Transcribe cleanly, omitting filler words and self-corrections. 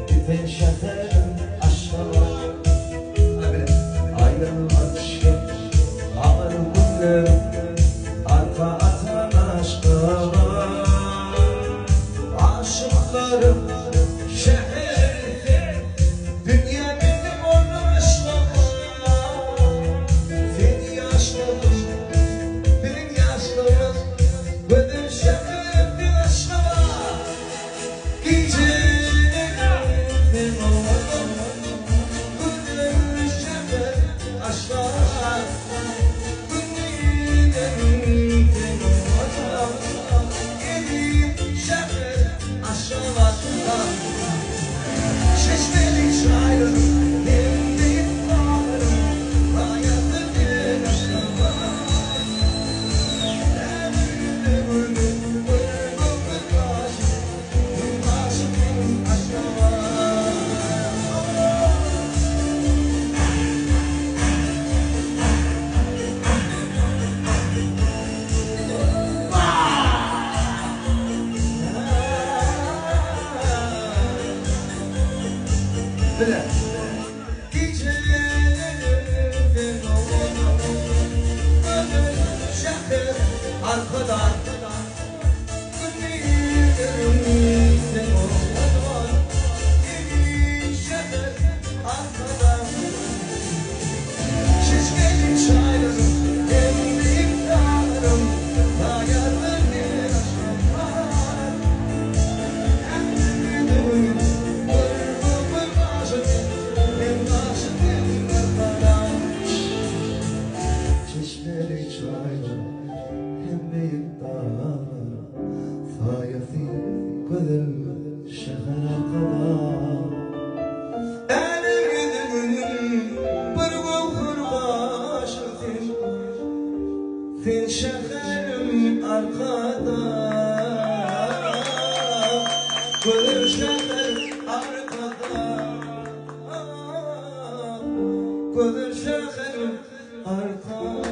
Bütün şehrin aşkı var. Ayrılmamış ağır günler, arka atan aşkı var. Aşıklarım şehirde, dünya benim onun aşkı var. Seni yaşlım, benim yaşlım, bütün şehrin aşkı var. Gecenin oğlum, bütün şehrin aşkı var. Arkadan şişmeli çaylarım, demlik dağlarım, dayanır bir aşkım var. Emridim, vır başım, en başım karam. Şişmeli çaylarım, demlik dağlarım, fayatı kadar şehre kadar. Sen şehrim arkada, gönül şehir arkada, gönül şehir arkada.